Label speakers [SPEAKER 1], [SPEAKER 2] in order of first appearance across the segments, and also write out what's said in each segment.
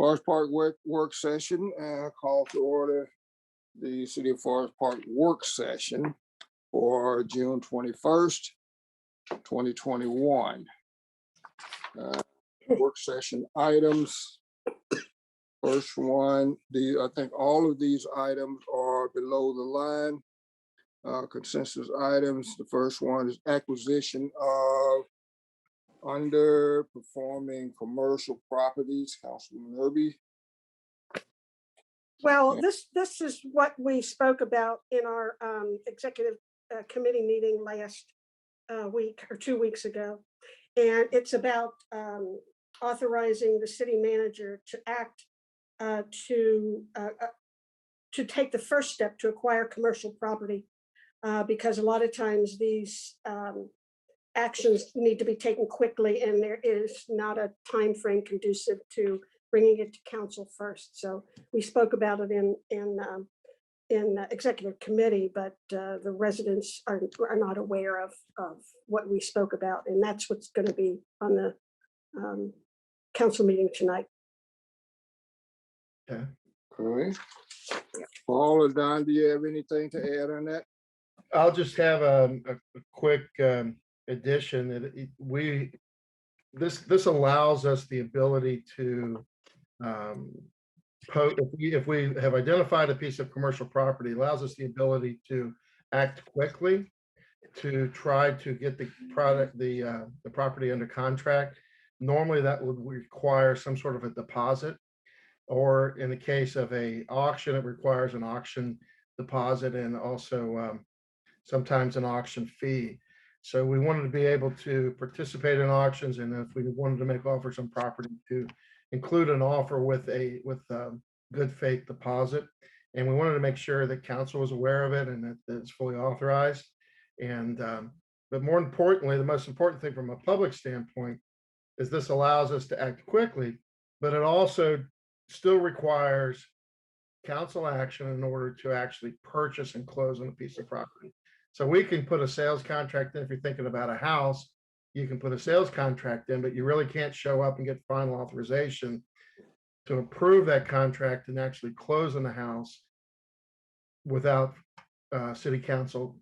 [SPEAKER 1] Forest Park work session, call to order the City of Forest Park work session for June 21st, 2021. Work session items. First one, I think all of these items are below the line. Consensus items. The first one is acquisition of underperforming commercial properties. Councilman Irby.
[SPEAKER 2] Well, this is what we spoke about in our executive committee meeting last week or 2 weeks ago. And it's about authorizing the city manager to act to take the first step to acquire commercial property, because a lot of times these actions need to be taken quickly, and there is not a time frame conducive to bringing it to council first. So we spoke about it in executive committee, but the residents are not aware of what we spoke about, and that's what's going to be on the council meeting tonight.
[SPEAKER 1] Okay. Paul or Don, do you have anything to add on that?
[SPEAKER 3] I'll just have a quick addition. This allows us the ability to if we have identified a piece of commercial property, it allows us the ability to act quickly to try to get the property under contract. Normally that would require some sort of a deposit, or in the case of an auction, it requires an auction deposit and also sometimes an auction fee. So we wanted to be able to participate in auctions, and if we wanted to make offers on property, to include an offer with good faith deposit. And we wanted to make sure that council was aware of it and that it's fully authorized. And but more importantly, the most important thing from a public standpoint is this allows us to act quickly, but it also still requires council action in order to actually purchase and close on a piece of property. So we can put a sales contract in. If you're thinking about a house, you can put a sales contract in, but you really can't show up and get final authorization to approve that contract and actually close on the house without city council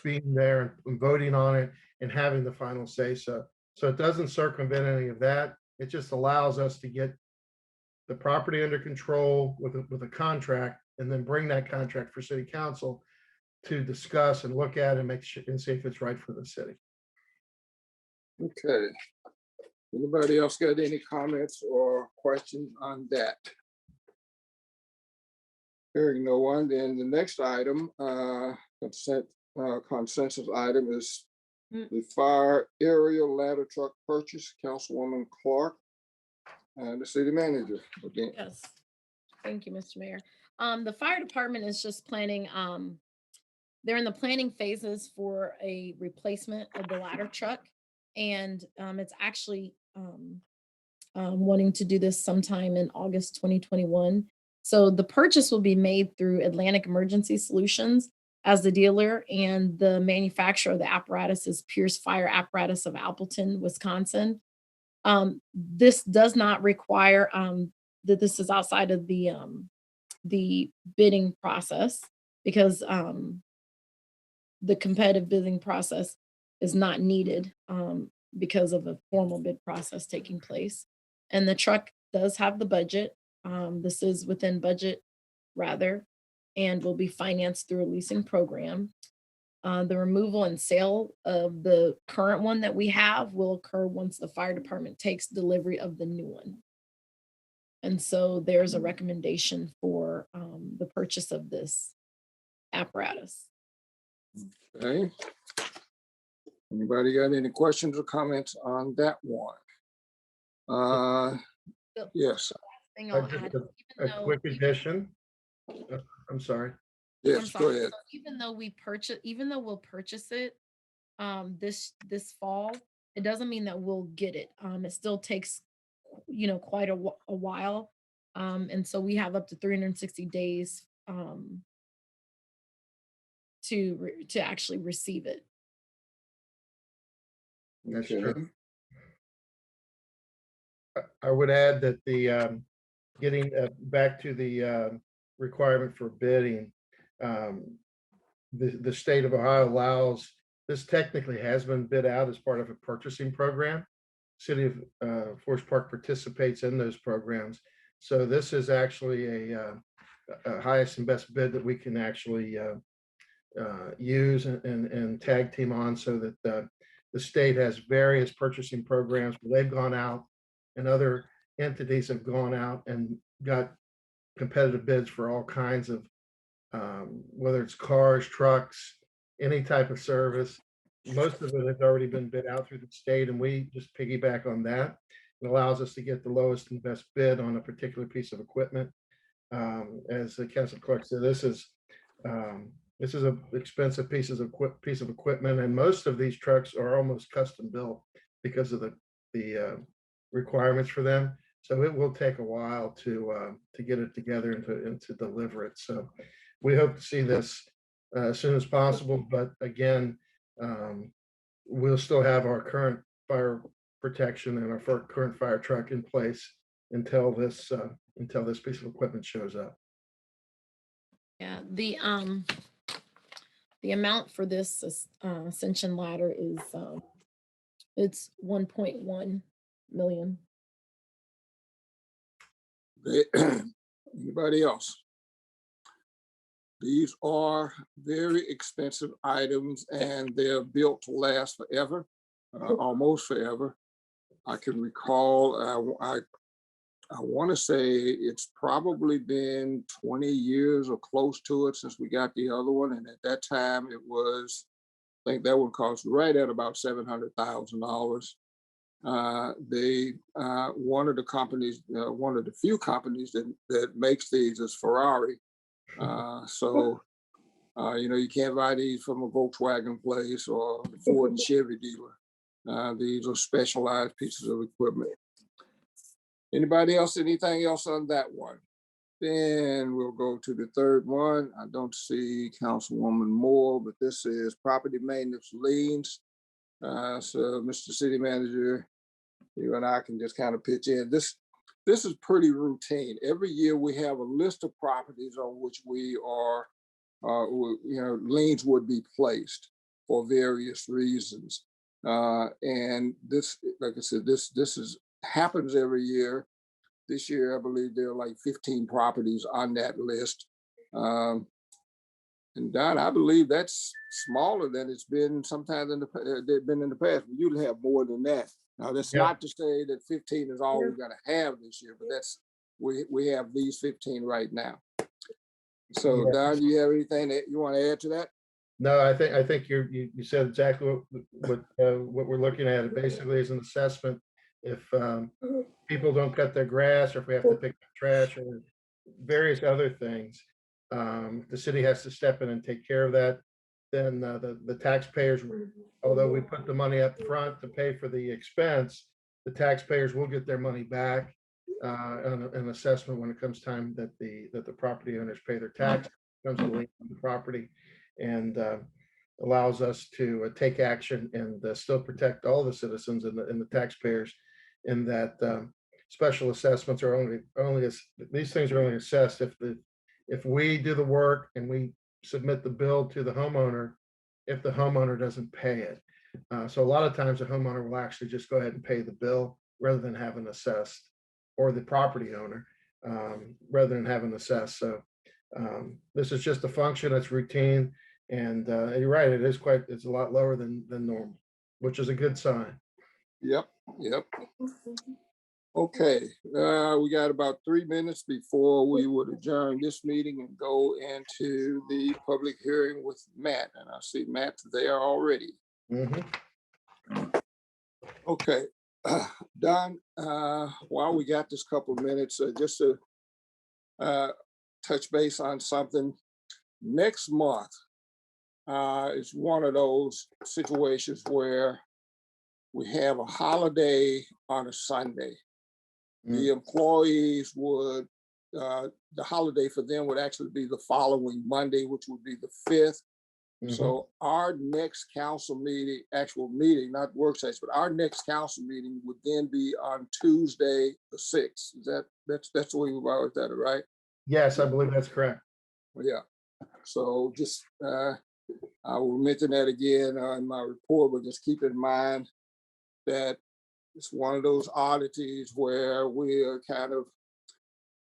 [SPEAKER 3] being there and voting on it and having the final say so. So it doesn't circumvent any of that. It just allows us to get the property under control with a contract, and then bring that contract for city council to discuss and look at and make sure and see if it's right for the city.
[SPEAKER 1] Okay. Anybody else got any comments or questions on that? Hearing no one, then the next item, consensus item is the fire aerial ladder truck purchase. Councilwoman Clark and the city manager again.
[SPEAKER 4] Yes, thank you, Mr. Mayor. The fire department is just planning, they're in the planning phases for a replacement of the ladder truck. And it's actually wanting to do this sometime in August 2021. So the purchase will be made through Atlantic Emergency Solutions as the dealer, and the manufacturer of the apparatus is Pierce Fire Apparatus of Appleton, Wisconsin. This does not require that this is outside of the bidding process, because the competitive bidding process is not needed because of a formal bid process taking place. And the truck does have the budget. This is within budget rather, and will be financed through a leasing program. The removal and sale of the current one that we have will occur once the fire department takes delivery of the new one. And so there's a recommendation for the purchase of this apparatus.
[SPEAKER 1] Okay. Anybody got any questions or comments on that one? Yes.
[SPEAKER 4] Thing I'll add,
[SPEAKER 3] A quick addition. I'm sorry.
[SPEAKER 1] Yes, go ahead.
[SPEAKER 4] So even though we'll purchase it this fall, it doesn't mean that we'll get it. It still takes quite a while, and so we have up to 360 days to actually receive it.
[SPEAKER 3] That's true. I would add that the getting back to the requirement for bidding, the state of Ohio allows, this technically has been bid out as part of a purchasing program. City of Forest Park participates in those programs. So this is actually a highest and best bid that we can actually use and tag team on, so that the state has various purchasing programs where they've gone out and other entities have gone out and got competitive bids for all kinds of, whether it's cars, trucks, any type of service. Most of it has already been bid out through the state, and we just piggyback on that. It allows us to get the lowest and best bid on a particular piece of equipment. As the council clerk said, this is a expensive piece of equipment, and most of these trucks are almost custom built because of the requirements for them. So it will take a while to get it together and to deliver it. So we hope to see this as soon as possible. But again, we'll still have our current fire protection and our current fire truck in place until this piece of equipment shows up.
[SPEAKER 4] Yeah, the amount for this ascension ladder is it's 1.1 million.
[SPEAKER 1] Anybody else? These are very expensive items, and they're built to last forever, almost forever. I can recall, I want to say it's probably been 20 years or close to it since we got the other one. And at that time it was, I think that one cost right at about $700,000. One of the companies, one of the few companies that makes these is Ferrari. So you can't buy these from a Volkswagen place or a Ford and Chevy dealer. These are specialized pieces of equipment. Anybody else, anything else on that one? Then we'll go to the third one. I don't see Councilwoman Moore, but this is property maintenance liens. So Mr. City Manager, you and I can just kind of pitch in. This is pretty routine. Every year we have a list of properties on which we are, liens would be placed for various reasons. And this, like I said, this happens every year. This year, I believe there are like 15 properties on that list. And Don, I believe that's smaller than it's been sometimes in the past. We usually have more than that. Now, that's not to say that 15 is all we're going to have this year, but that's we have these 15 right now. So, Don, do you have anything that you want to add to that?
[SPEAKER 3] No, I think you said exactly what we're looking at. It basically is an assessment. If people don't cut their grass, or if we have to pick up trash, or various other things, the city has to step in and take care of that. Then the taxpayers, although we put the money up front to pay for the expense, the taxpayers will get their money back on an assessment when it comes time that the property owners pay their tax. Comes a lien on the property, and allows us to take action and still protect all the citizens and the taxpayers. In that special assessments are only these things are only assessed if we do the work and we submit the bill to the homeowner, if the homeowner doesn't pay it. So a lot of times the homeowner will actually just go ahead and pay the bill rather than having assessed, or the property owner rather than having assessed. So this is just a function that's routine, and you're right, it's a lot lower than normal, which is a good sign.
[SPEAKER 1] Yep. Okay, we got about 3 minutes before we would adjourn this meeting and go into the public hearing with Matt. And I see Matt there already. Okay, Don, while we got this couple of minutes, just to touch base on something. Next month is one of those situations where we have a holiday on a Sunday. The employees would, the holiday for them would actually be the following Monday, which would be the 5th.
[SPEAKER 3] Mhm.
[SPEAKER 1] So our next council meeting, actual meeting, not work session, but our next council meeting would then be on Tuesday, the 6th. That's the way we've always done it, right?
[SPEAKER 3] Yes, I believe that's correct.
[SPEAKER 1] Well, yeah. So just, I will mention that again in my report, but just keep in mind that it's one of those oddities where we're kind of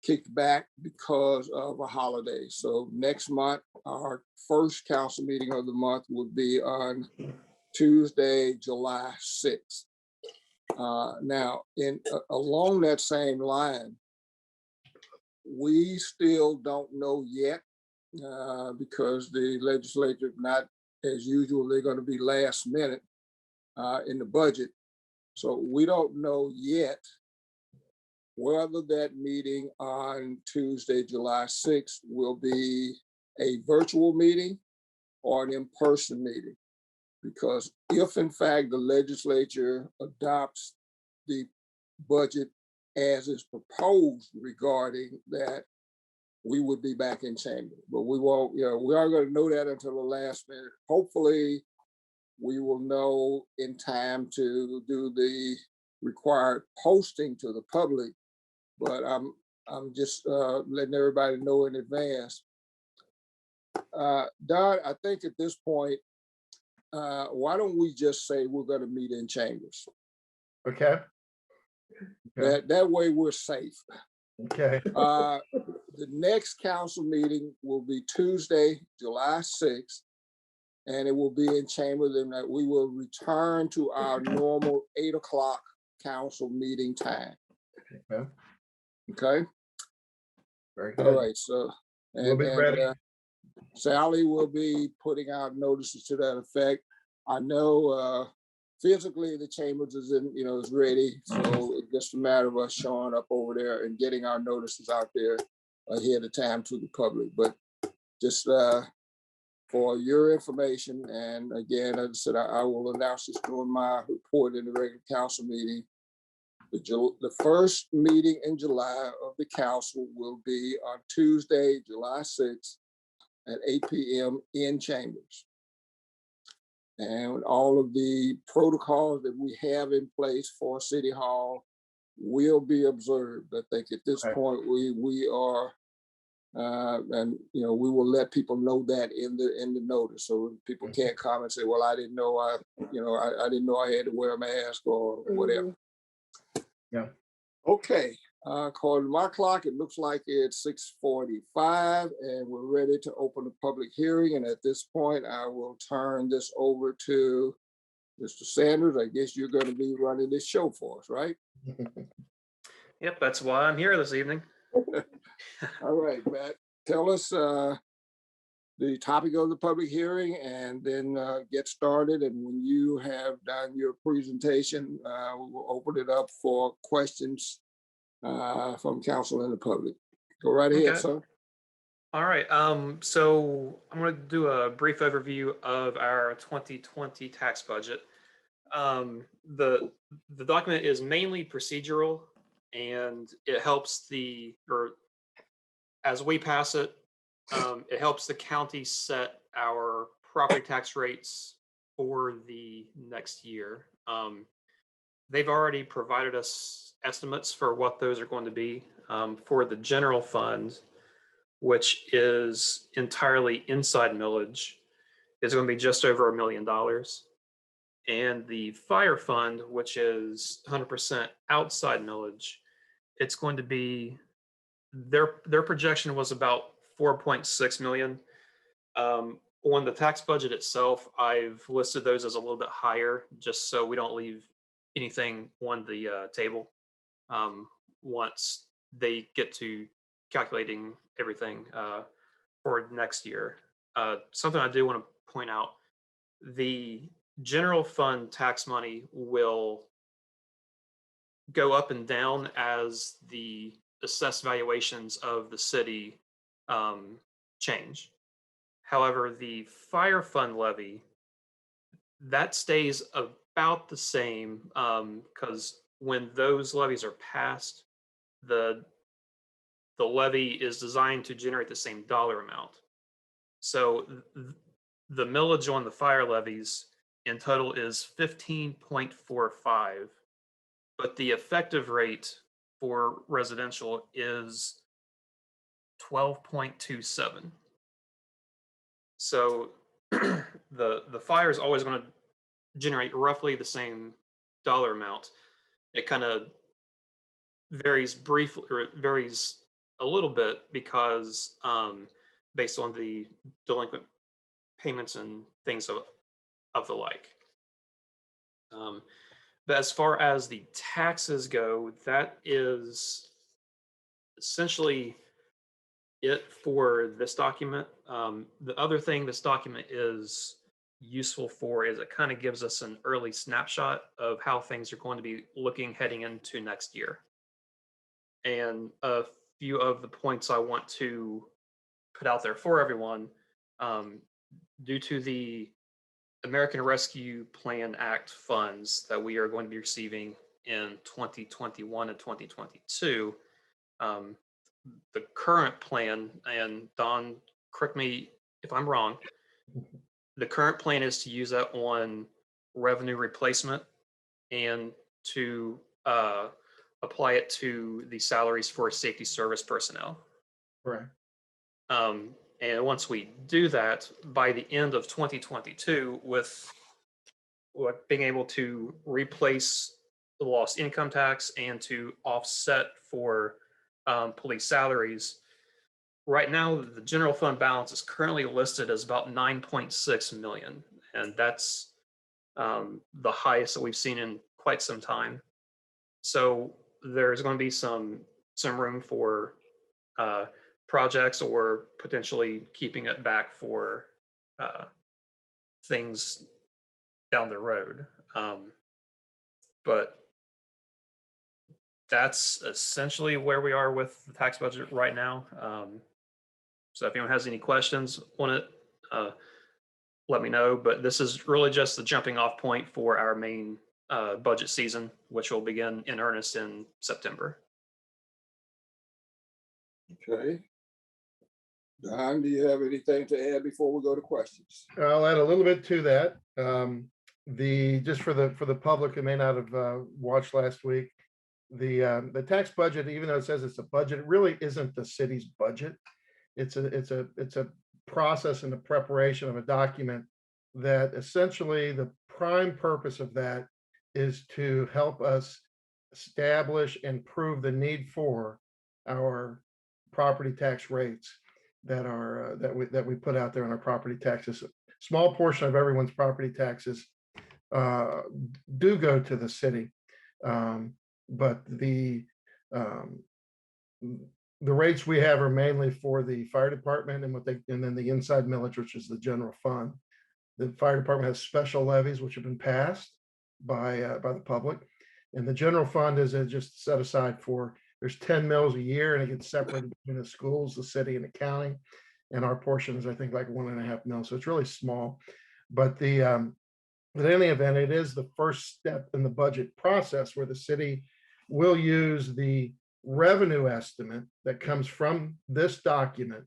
[SPEAKER 1] kicked back because of a holiday. So next month, our first council meeting of the month will be on Tuesday, July 6th. Now, along that same line, we still don't know yet because the legislature, not as usual, they're going to be last minute in the budget. So we don't know yet whether that meeting on Tuesday, July 6th will be a virtual meeting or an in-person meeting. Because if in fact the legislature adopts the budget as is proposed regarding that, we would be back in chamber. But we won't, we aren't going to know that until the last minute. Hopefully, we will know in time to do the required posting to the public. But I'm just letting everybody know in advance. Don, I think at this point, why don't we just say we're going to meet in chambers?
[SPEAKER 3] Okay.
[SPEAKER 1] That way we're safe.
[SPEAKER 3] Okay.
[SPEAKER 1] The next council meeting will be Tuesday, July 6th, and it will be in chambers, and that we will return to our normal 8 o'clock council meeting time.
[SPEAKER 3] Okay.
[SPEAKER 1] Okay.
[SPEAKER 3] Very good.
[SPEAKER 1] All right. So,
[SPEAKER 3] We'll be ready.
[SPEAKER 1] Sally will be putting out notices to that effect. I know physically the chambers is is ready. So it's just a matter of us showing up over there and getting our notices out there ahead of time to the public. But just for your information, and again, as I said, I will announce this during my report in the regular council meeting. The first meeting in July of the council will be on Tuesday, July 6th at 8 p.m. in chambers. And all of the protocols that we have in place for City Hall will be observed. I think at this point we are, and we will let people know that in the notice, so people can't come and say, "Well, I didn't know I didn't know I had to wear a mask or whatever."
[SPEAKER 3] Yeah.
[SPEAKER 1] Okay. According to my clock, it looks like it's 6:45, and we're ready to open the public hearing. And at this point, I will turn this over to Mr. Sanders. I guess you're going to be running this show for us, right?
[SPEAKER 5] Yep, that's why I'm here this evening.
[SPEAKER 1] All right, Matt. Tell us the topic of the public hearing, and then get started. And when you have done your presentation, we will open it up for questions from council and the public. Go right ahead, sir.
[SPEAKER 5] All right. So I'm going to do a brief overview of our 2020 tax budget. The document is mainly procedural, and it helps as we pass it, it helps the county set our property tax rates for the next year. They've already provided us estimates for what those are going to be. For the general fund, which is entirely inside millage, is going to be just over $1 million. And the fire fund, which is 100% outside millage, it's going to be, their projection was about 4.6 million. On the tax budget itself, I've listed those as a little bit higher, just so we don't leave anything on the table once they get to calculating everything for next year. Something I do want to point out, the general fund tax money will go up and down as the assessed valuations of the city change. However, the fire fund levy, that stays about the same because when those levies are passed, the levy is designed to generate the same dollar amount. So the millage on the fire levies in total is 15.45, but the effective rate for residential is 12.27. So the fire is always going to generate roughly the same dollar amount. It kind of varies briefly, or it varies a little bit because based on the delinquent payments and things of the like. But as far as the taxes go, that is essentially it for this document. The other thing this document is useful for is it kind of gives us an early snapshot of how things are going to be looking heading into next year. And a few of the points I want to put out there for everyone, due to the American Rescue Plan Act funds that we are going to be receiving in 2021 and 2022, the current plan, and Don, correct me if I'm wrong, the current plan is to use that on revenue replacement and to apply it to the salaries for safety service personnel.
[SPEAKER 3] Correct.
[SPEAKER 5] And once we do that, by the end of 2022, with being able to replace the lost income tax and to offset for police salaries, right now the general fund balance is currently listed as about 9.6 million, and that's the highest that we've seen in quite some time. So there's going to be some room for projects or potentially keeping it back for things down the road. But that's essentially where we are with the tax budget right now. So if anyone has any questions on it, let me know. But this is really just the jumping off point for our main budget season, which will begin in earnest in September.
[SPEAKER 1] Okay. Don, do you have anything to add before we go to questions?
[SPEAKER 3] I'll add a little bit to that. Just for the public who may not have watched last week, the tax budget, even though it says it's a budget, it really isn't the city's budget. It's a process and the preparation of a document that essentially the prime purpose of that is to help us establish and prove the need for our property tax rates that we put out there on our property taxes. A small portion of everyone's property taxes do go to the city, but the rates we have are mainly for the fire department and then the inside millage, which is the general fund. The fire department has special levies which have been passed by the public, and the general fund is just set aside for. There's 10 mills a year, and it gets separated between the schools, the city, and the county. And our portion is, I think, like 1.5 mil, so it's really small. But in any event, it is the first step in the budget process where the city will use the revenue estimate that comes from this document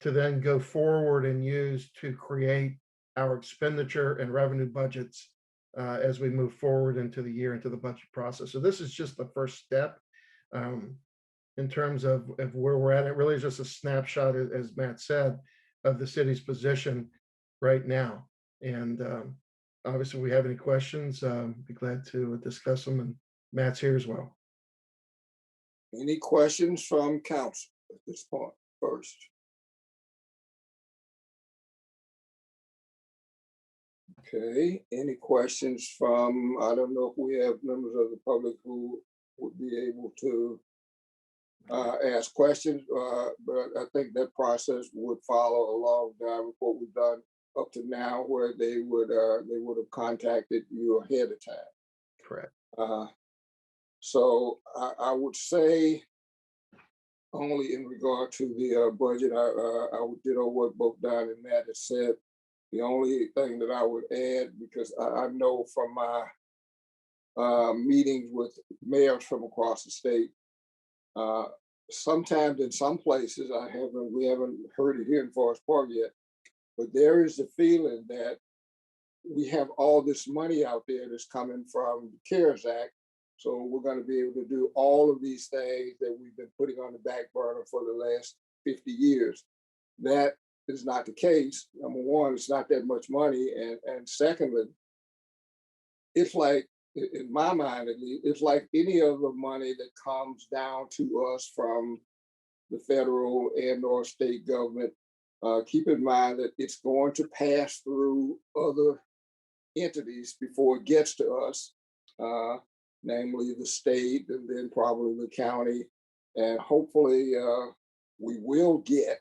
[SPEAKER 3] to then go forward and use to create our expenditure and revenue budgets as we move forward into the year, into the budget process. So this is just the first step. In terms of where we're at, it really is just a snapshot, as Matt said, of the city's position right now. And obviously, if we have any questions, be glad to discuss them. And Matt's here as well.
[SPEAKER 1] Any questions from council at this point first? Okay, any questions from, I don't know if we have members of the public who would be able to ask questions, but I think that process would follow along with what we've done up to now, where they would have contacted you ahead of time.
[SPEAKER 3] Correct.
[SPEAKER 1] So I would say, only in regard to the budget, I would ditto what both Don and Matt has said. The only thing that I would add, because I know from my meetings with mayors from across the state, sometimes in some places we haven't heard it here in Forest Park yet, but there is a feeling that we have all this money out there that's coming from the CARES Act. So we're going to be able to do all of these things that we've been putting on the back burner for the last 50 years. That is not the case. Number one, it's not that much money. And secondly, it's like, in my mind at least, it's like any other money that comes down to us from the federal and or state government. Keep in mind that it's going to pass through other entities before it gets to us, namely the state and then probably the county. And hopefully we will get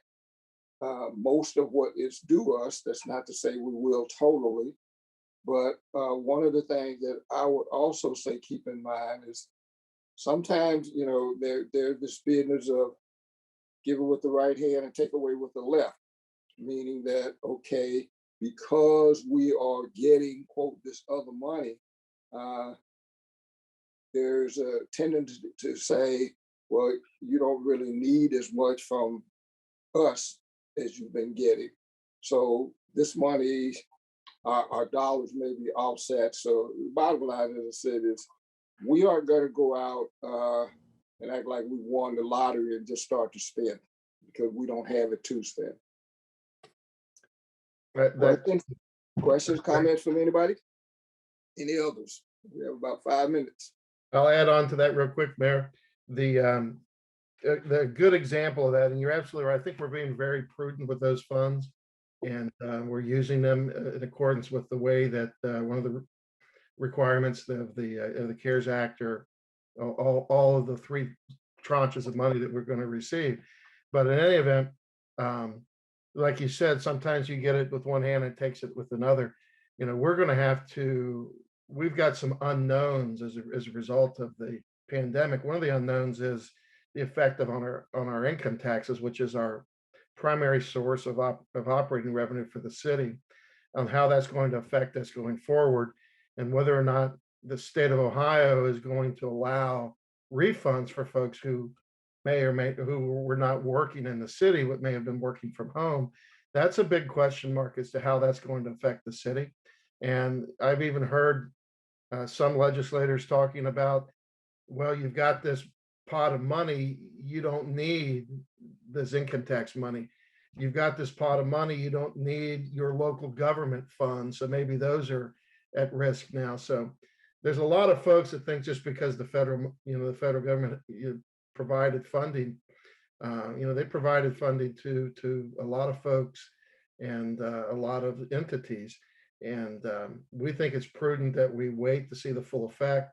[SPEAKER 1] most of what is due us. That's not to say we will totally, but one of the things that I would also say keep in mind is sometimes, you know, there's this business of give it with the right hand and take away with the left, meaning that, okay, because we are getting, quote, this other money, there's a tendency to say, well, you don't really need as much from us as you've been getting. So this money, our dollars may be offset. So the bottom line, as I said, is we aren't going to go out and act like we won the lottery and just start to spend because we don't have it to spend. Questions, comments from anybody? Any others? We have about 5 minutes.
[SPEAKER 3] I'll add on to that real quick, Mayor. The good example of that, and you're absolutely right. I think we're being very prudent with those funds, and we're using them in accordance with the way that one of the requirements of the CARES Act, or all of the 3 tranches of money that we're going to receive. But in any event, like you said, sometimes you get it with one hand and takes it with another. You know, we're going to have to. We've got some unknowns as a result of the pandemic. One of the unknowns is the effect on our income taxes, which is our primary source of operating revenue for the city, on how that's going to affect us going forward, and whether or not the state of Ohio is going to allow refunds for folks who who were not working in the city, but may have been working from home. That's a big question mark as to how that's going to affect the city. And I've even heard some legislators talking about, well, you've got this pot of money, you don't need this income tax money. You've got this pot of money, you don't need your local government funds. So maybe those are at risk now. So there's a lot of folks that think just because the federal government provided funding, they provided funding to a lot of folks and a lot of entities. And we think it's prudent that we wait to see the full effect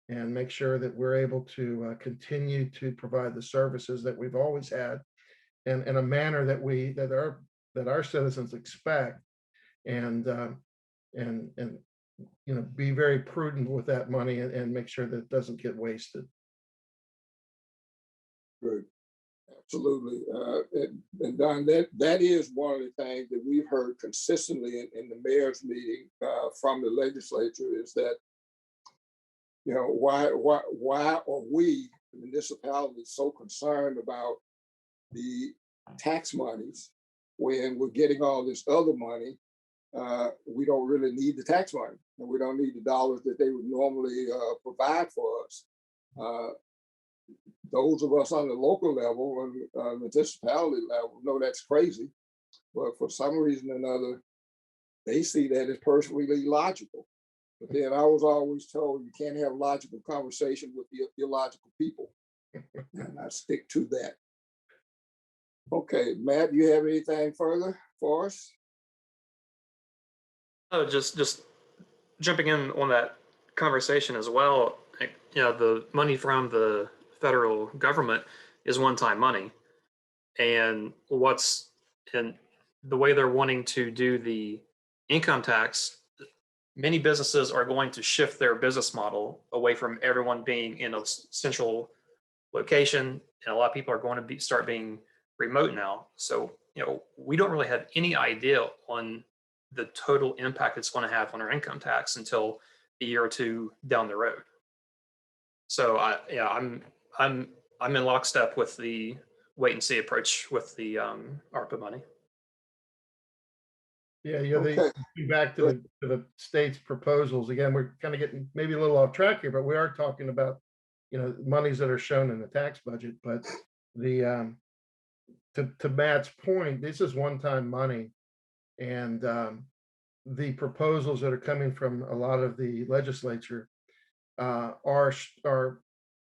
[SPEAKER 3] and make sure that we're able to continue to provide the services that we've always had, and in a manner that our citizens expect, and be very prudent with that money and make sure that it doesn't get wasted.
[SPEAKER 1] Good. Absolutely. And Don, that is one of the things that we've heard consistently in the mayor's meeting from the legislature, is that, why are we, the municipalities, so concerned about the tax monies when we're getting all this other money? We don't really need the tax money, and we don't need the dollars that they would normally provide for us. Those of us on the local level and municipality level know that's crazy, but for some reason or another, they see that as perfectly logical. But then I was always told you can't have logical conversation with the illogical people, and I stick to that. Okay, Matt, do you have anything further for us?
[SPEAKER 5] Oh, just jumping in on that conversation as well. The money from the federal government is one-time money, and the way they're wanting to do the income tax, many businesses are going to shift their business model away from everyone being in a central location, and a lot of people are going to start being remote now. So we don't really have any idea on the total impact it's going to have on our income tax until a year or two down the road. So I'm in lockstep with the wait and see approach with the ARPA money.
[SPEAKER 3] Yeah, yeah,
[SPEAKER 1] Okay.
[SPEAKER 3] back to the state's proposals. Again, we're kind of getting maybe a little off track here, but we are talking about, monies that are shown in the tax budget, but the, to Matt's point, this is one-time money. And the proposals that are coming from a lot of the legislature are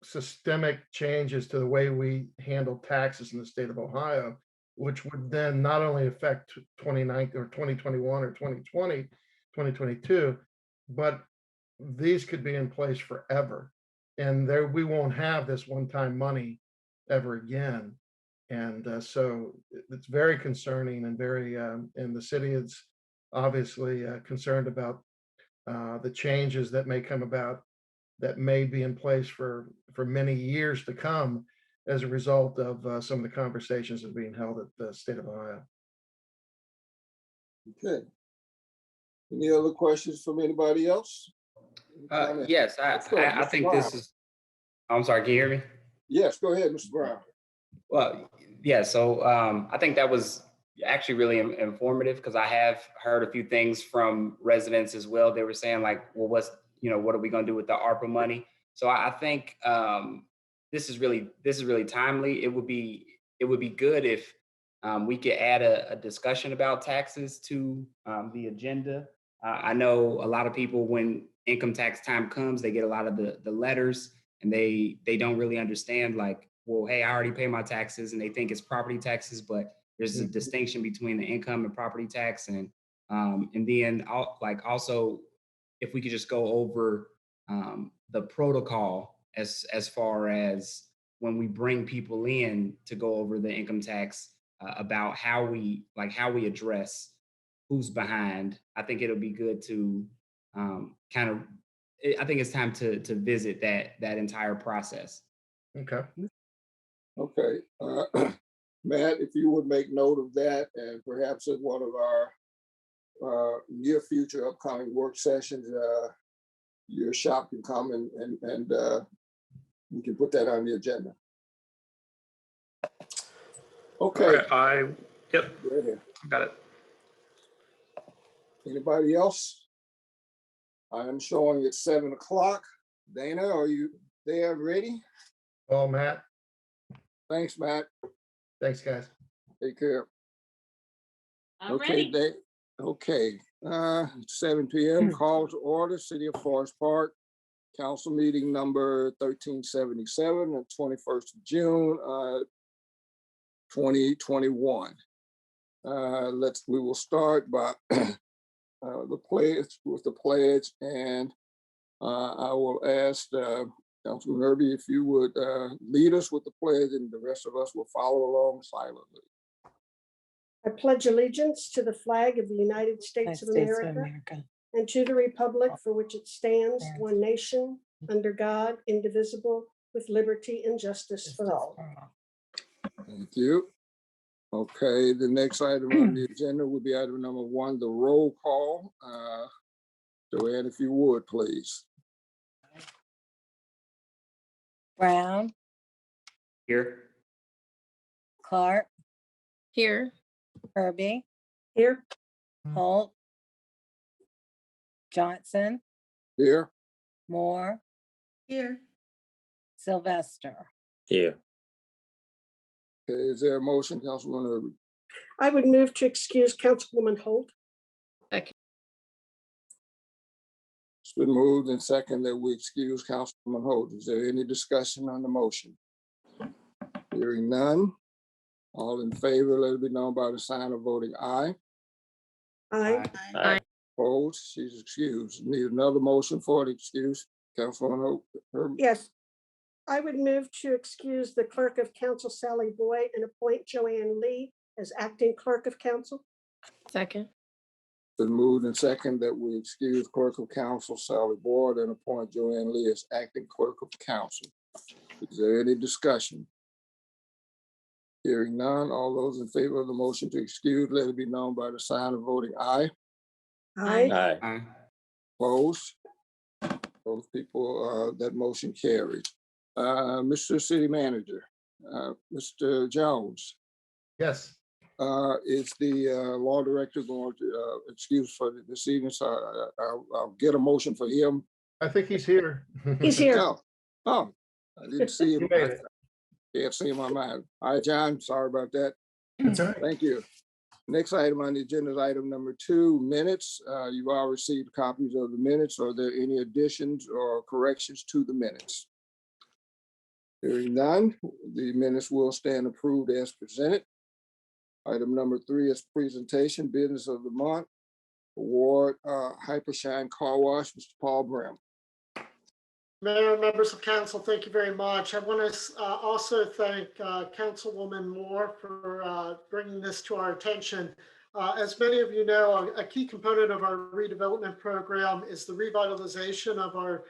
[SPEAKER 3] systemic changes to the way we handle taxes in the state of Ohio, which would then not only affect 2019 or 2021 or 2020, 2022, but these could be in place forever. And there, we won't have this one-time money ever again. And so it's very concerning and very, and the city is obviously concerned about the changes that may come about that may be in place for many years to come as a result of some of the conversations that are being held at the state of Ohio.
[SPEAKER 1] Okay. Any other questions from anybody else?
[SPEAKER 6] Yes, I
[SPEAKER 1] Mr.
[SPEAKER 6] think
[SPEAKER 1] Brown.
[SPEAKER 6] this is, I'm sorry, can you hear me?
[SPEAKER 1] Yes, go ahead, Mr. Brown.
[SPEAKER 6] Well, yeah, so I think that was actually really informative because I have heard a few things from residents as well. They were saying like, well, what are we going to do with the ARPA money? So I think this is really timely. It would be good if we could add a discussion about taxes to the agenda. I know a lot of people, when income tax time comes, they get a lot of the letters and they don't really understand like, well, hey, I already pay my taxes, and they think it's property taxes, but there's a distinction between the income and property tax. And then also if we could just go over the protocol as far as when we bring people in to go over the income tax, about how we address who's behind. I think it'll be good to I think it's time to visit that entire process.
[SPEAKER 3] Okay.
[SPEAKER 1] Okay. Matt, if you would make note of that, and perhaps at one of our near future upcoming work sessions, your shop can come and we can put that on the agenda. Okay.
[SPEAKER 5] All right, yep,
[SPEAKER 1] Go ahead.
[SPEAKER 5] got it.
[SPEAKER 1] Anybody else? I am showing it's 7 o'clock. Dana, are you there ready?
[SPEAKER 3] Well, Matt,
[SPEAKER 1] Thanks, Matt.
[SPEAKER 3] thanks, guys.
[SPEAKER 1] Take care.
[SPEAKER 4] I'm
[SPEAKER 1] Okay,
[SPEAKER 4] ready.
[SPEAKER 1] okay. 7 p.m. Call to order, City of Forest Park, council meeting number 1377 on 21st of June, 2021. We will start by the pledge, and I will ask Councilman Irby if you would lead us with the pledge, and the rest of us will follow along silently.
[SPEAKER 2] I pledge allegiance to the flag of the United States of America and to the republic for which it stands, one nation, under God, indivisible, with liberty and justice for all.
[SPEAKER 1] Thank you. Okay, the next item on the agenda will be item number 1, the roll call. Joanne, if you would, please.
[SPEAKER 7] Brown,
[SPEAKER 6] Here.
[SPEAKER 7] Clark,
[SPEAKER 4] Here.
[SPEAKER 7] Kirby,
[SPEAKER 2] Here,
[SPEAKER 7] Holt, Johnson,
[SPEAKER 1] Here.
[SPEAKER 7] Moore,
[SPEAKER 4] Here.
[SPEAKER 7] Sylvester.
[SPEAKER 8] Here.
[SPEAKER 1] Okay, is there a motion, Councilman Irby?
[SPEAKER 2] I would move to excuse Councilwoman Holt.
[SPEAKER 1] It's been moved and second that we excuse Councilman Holt. Is there any discussion on the motion? Hearing none. All in favor, let it be known by the sign of voting aye.
[SPEAKER 2] Aye.
[SPEAKER 8] Aye.
[SPEAKER 1] Opposed, she's excused. Need another motion for the excuse, Councilman Holt?
[SPEAKER 2] Yes, I would move to excuse the Clerk of Council, Sally Boyd, and appoint Joanne Lee as acting Clerk of Council.
[SPEAKER 4] Second.
[SPEAKER 1] Been moved and second that we excuse Clerk of Council Sally Boyd and appoint Joanne Lee as acting Clerk of Council. Is there any discussion? Hearing none, all those in favor of the motion to excuse, let it be known by the sign of voting aye.
[SPEAKER 2] Aye.
[SPEAKER 8] Aye.
[SPEAKER 1] Opposed? Those people, that motion carries. Mr. City Manager, Mr. Jones.
[SPEAKER 3] Yes.
[SPEAKER 1] Is the law director going to excuse for this evening? So I'll get a motion for him.
[SPEAKER 3] I think he's here.
[SPEAKER 2] He's here.
[SPEAKER 1] Oh, I didn't see him.
[SPEAKER 3] You made it.
[SPEAKER 1] Can't see him on mine. All right, John, sorry about that.
[SPEAKER 8] That's all right.
[SPEAKER 1] Thank you. Next item on the agenda is item number 2, minutes. You've all received copies of the minutes. Are there any additions or corrections to the minutes? Hearing none, the minutes will stand approved as presented. Item number 3 is presentation, business of the month, award, Hypershine Car Wash, Mr. Paul Brim.
[SPEAKER 9] Mayor, members of council, thank you very much. I want to also thank Councilwoman Moore for bringing this to our attention. As many of you know, a key component of our redevelopment program is the revitalization of our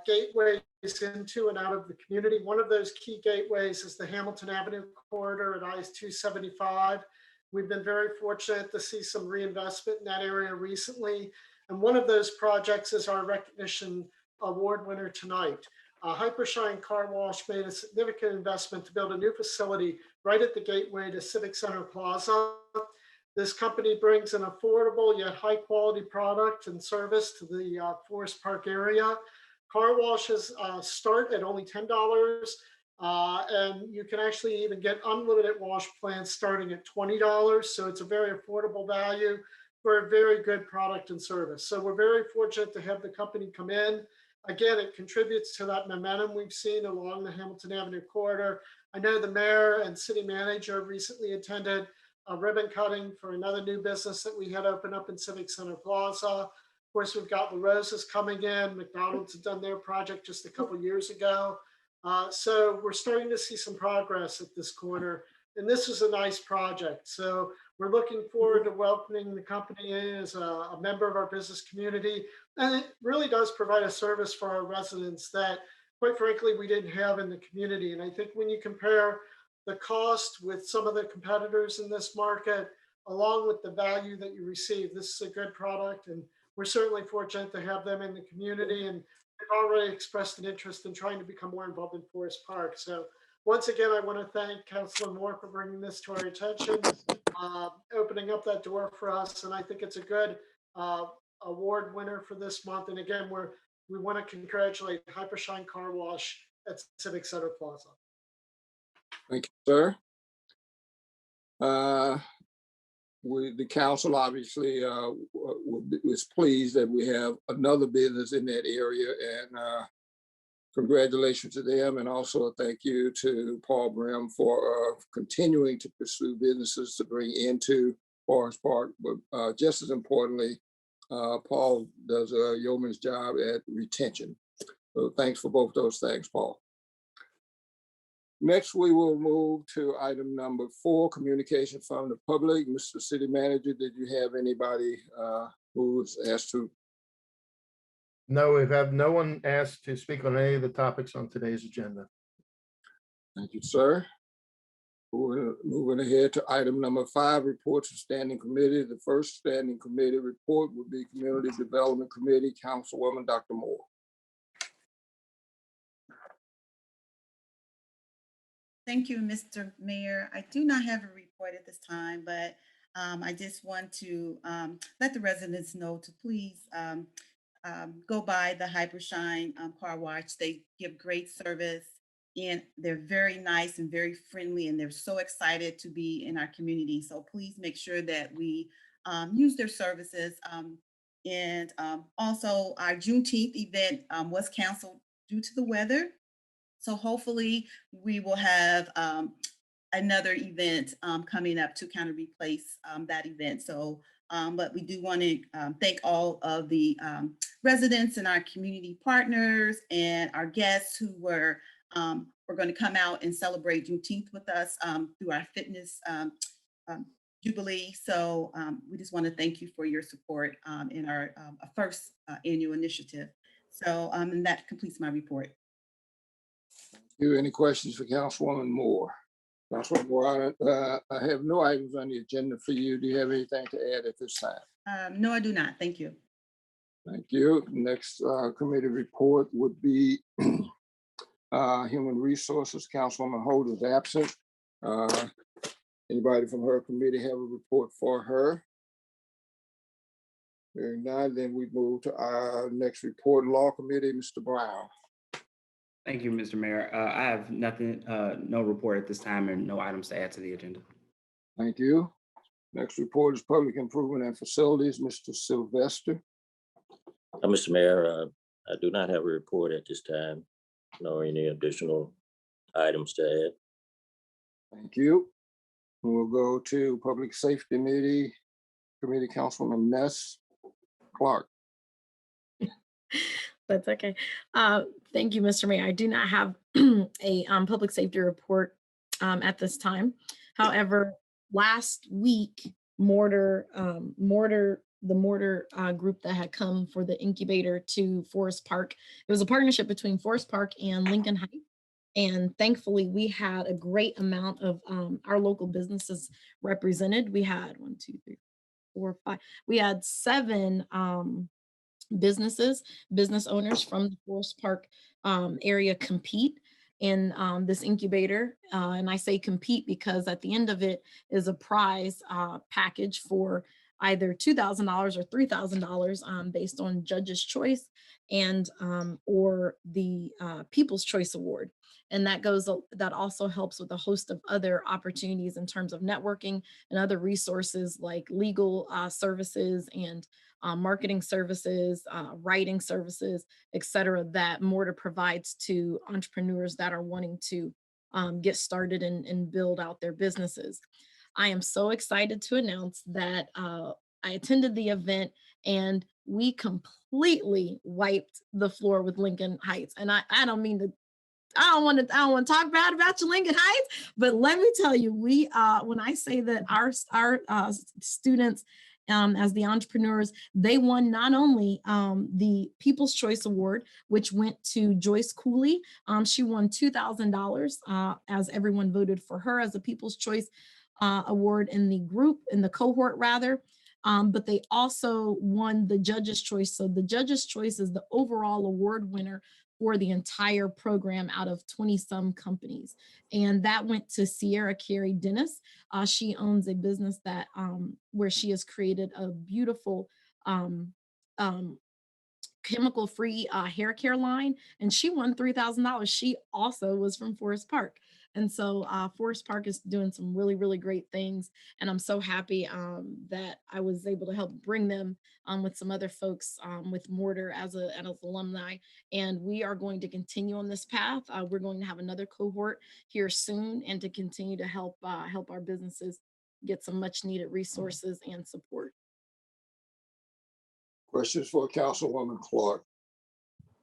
[SPEAKER 9] gateways into and out of the community. One of those key gateways is the Hamilton Avenue corridor at I-275. We've been very fortunate to see some reinvestment in that area recently. And one of those projects is our recognition award winner tonight. Hypershine Car Wash made a significant investment to build a new facility right at the gateway to Civic Center Plaza. This company brings an affordable yet high quality product and service to the Forest Park area. Car washes start at only $10, and you can actually even get unlimited wash plans starting at $20. So it's a very affordable value for a very good product and service. So we're very fortunate to have the company come in. Again, it contributes to that momentum we've seen along the Hamilton Avenue corridor. I know the mayor and city manager recently attended a ribbon cutting for another new business that we had opened up in Civic Center Plaza. Of course, we've got the Roses coming in. McDonald's had done their project just a couple years ago. So we're starting to see some progress at this corner. And this is a nice project. So we're looking forward to welcoming the company in as a member of our business community. And it really does provide a service for our residents that, quite frankly, we didn't have in the community. And I think when you compare the cost with some of the competitors in this market, along with the value that you receive, this is a good product. And we're certainly fortunate to have them in the community. And they've already expressed an interest in trying to become more involved in Forest Park. So once again, I want to thank Councilor Moore for bringing this to our attention, opening up that door for us. And I think it's a good award winner for this month. And again, we want to congratulate Hypershine Car Wash at Civic Center Plaza.
[SPEAKER 1] Thank you, sir. The council obviously was pleased that we have another business in that area, and congratulations to them, and also a thank you to Paul Brim for continuing to pursue businesses to bring into Forest Park. But just as importantly, Paul does a yeoman's job at retention. So thanks for both those things, Paul. Next, we will move to item number 4, communication from the public. Mr. City Manager, did you have anybody who was asked to?
[SPEAKER 3] No, we've had no one asked to speak on any of the topics on today's agenda.
[SPEAKER 1] Thank you, sir. We're moving ahead to item number 5, reports of standing committee. The first standing committee report would be Community Development Committee, Councilwoman Dr. Moore.
[SPEAKER 10] Thank you, Mr. Mayor. I do not have a report at this time, but I just want to let the residents know to please go by the Hypershine Car Wash. They give great service, and they're very nice and very friendly, and they're so excited to be in our community. So please make sure that we use their services. And also our Juneteenth event was canceled due to the weather. So hopefully we will have another event coming up to kind of replace that event. So, but we do want to thank all of the residents and our community partners and our guests who were going to come out and celebrate Juneteenth with us through our fitness Jubilee. So we just want to thank you for your support in our first annual initiative. So and that completes my report.
[SPEAKER 1] Any questions for Councilwoman Moore? Councilwoman Moore, I have no items on the agenda for you. Do you have anything to add at this time?
[SPEAKER 10] No, I do not. Thank you.
[SPEAKER 1] Thank you. Next committee report would be Human Resources. Councilwoman Holt is absent. Anybody from her committee have a report for her? Hearing none, then we move to our next report, Law Committee, Mr. Brown.
[SPEAKER 6] Thank you, Mr. Mayor. I have nothing, no report at this time and no items to add to the agenda.
[SPEAKER 1] Thank you. Next report is Public Improvement and Facilities, Mr. Sylvester.
[SPEAKER 8] Mr. Mayor, I do not have a report at this time, nor any additional items to add.
[SPEAKER 1] Thank you. We'll go to Public Safety Committee, Councilman Ness Clark.
[SPEAKER 4] That's okay. Thank you, Mr. Mayor. I do not have a public safety report at this time. However, last week, the Mortar group that had come for the incubator to Forest Park, it was a partnership between Forest Park and Lincoln Heights. And thankfully, we had a great amount of our local businesses represented. We had 1, 2, 3, 4, 5. We had 7 business owners from the Forest Park area compete in this incubator. And I say compete because at the end of it is a prize package for either $2,000 or $3,000 based on judge's choice and or the People's Choice Award. And that also helps with a host of other opportunities in terms of networking and other resources like legal services and marketing services, writing services, et cetera, that Mortar provides to entrepreneurs that are wanting to get started and build out their businesses. I am so excited to announce that I attended the event and we completely wiped the floor with Lincoln Heights. And I don't mean to, I don't want to talk bad about you, Lincoln Heights, but let me tell you, we when I say that our students as the entrepreneurs, they won not only the People's Choice Award, which went to Joyce Cooley. She won $2,000 as everyone voted for her as a People's Choice Award in the cohort rather. But they also won the Judge's Choice. So the Judge's Choice is the overall award winner for the entire program out of 20-some companies. And that went to Sierra Carey Dennis. She owns a business that where she has created a beautiful chemical-free hair care line, and she won $3,000. She also was from Forest Park. And so Forest Park is doing some really, really great things. And I'm so happy that I was able to help bring them with some other folks with Mortar as an alumni. And we are going to continue on this path. We're going to have another cohort here soon and to continue to help our businesses get some much needed resources and support.
[SPEAKER 1] Questions for Councilwoman Clark?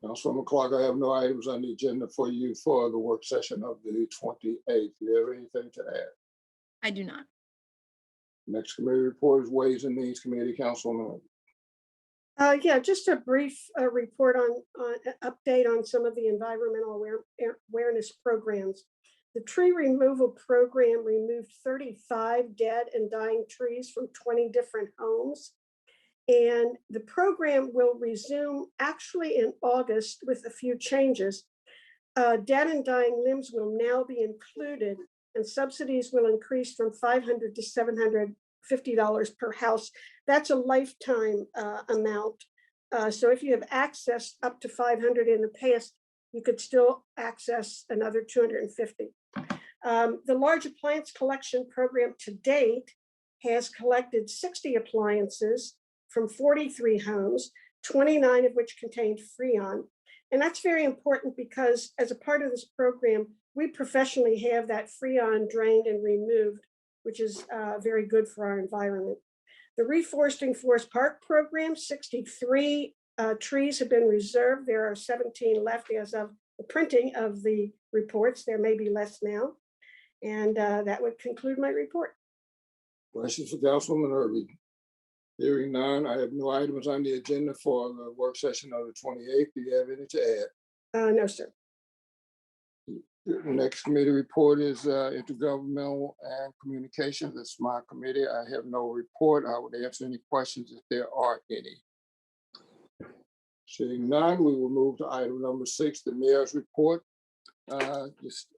[SPEAKER 1] Councilwoman Clark, I have no items on the agenda for you for the work session of the 28th. Do you have anything to add?
[SPEAKER 4] I do not.
[SPEAKER 1] Next committee report is Ways and Means Committee, Councilwoman.
[SPEAKER 2] Yeah, just a brief report on update on some of the environmental awareness programs. The tree removal program removed 35 dead and dying trees from 20 different homes. And the program will resume actually in August with a few changes. Dead and dying limbs will now be included, and subsidies will increase from $500 to $750 per house. That's a lifetime amount. So if you have accessed up to 500 in the past, you could still access another 250. The large appliance collection program to date has collected 60 appliances from 43 homes, 29 of which contained Freon. And that's very important because as a part of this program, we professionally have that Freon drained and removed, which is very good for our environment. The Reforesting Forest Park program, 63 trees have been reserved. There are 17 left as of the printing of the reports. There may be less now. And that would conclude my report.
[SPEAKER 1] Questions for Councilwoman Irby? Hearing none, I have no items on the agenda for the work session of the 28th. Do you have any to add?
[SPEAKER 2] No, sir.
[SPEAKER 1] The next committee report is Intergovernmental and Communications. That's my committee. I have no report. I would answer any questions if there are any. Seeing none, we will move to item number 6, the mayor's report. Just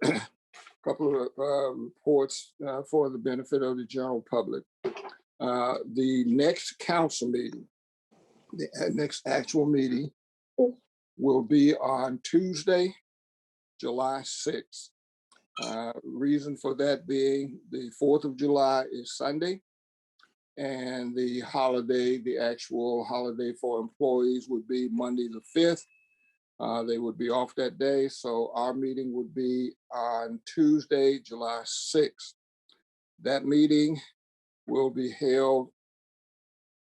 [SPEAKER 1] couple of reports for the benefit of the general public. The next council meeting, the next actual meeting will be on Tuesday, July 6th. Reason for that being the 4th of July is Sunday, and the holiday, the actual holiday for employees would be Monday the 5th. They would be off that day, so our meeting would be on Tuesday, July 6th. That meeting will be held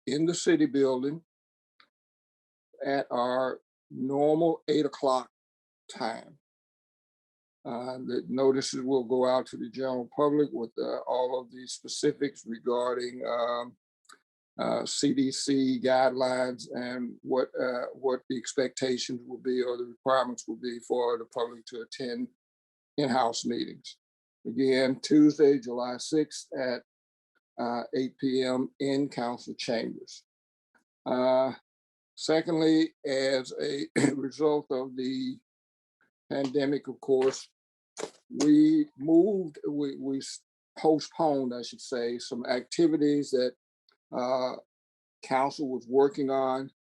[SPEAKER 1] in the city building at our normal 8 o'clock time. The notices will go out to the general public with all of the specifics regarding CDC guidelines and what the expectations will be or the requirements will be for the public to attend in-house meetings. Again, Tuesday, July 6th at 8 p.m. in council chambers. Secondly, as a result of the pandemic, of course, we postponed, I should say, some activities that council was working on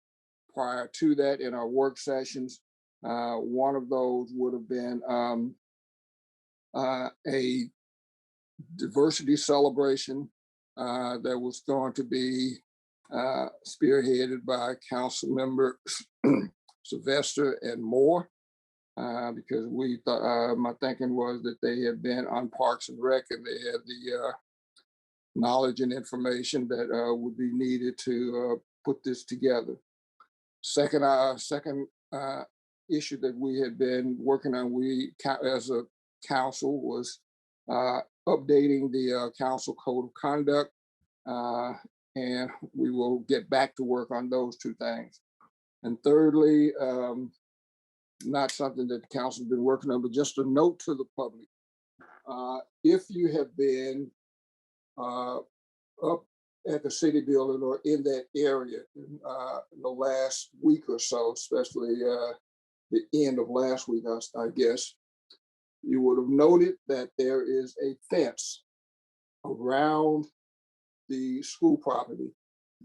[SPEAKER 1] prior to that in our work sessions. One of those would have been a diversity celebration that was going to be spearheaded by council member Sylvester and Moore. Because we thought, my thinking was that they had been on Parks and Rec and they had the knowledge and information that would be needed to put this together. Second issue that we had been working on, we as a council was updating the council code of conduct, and we will get back to work on those two things. And thirdly, not something that the council has been working on, but just a note to the public. If you have been up at the city building or in that area in the last week or so, especially the end of last week, I guess, you would have noted that there is a fence around the school property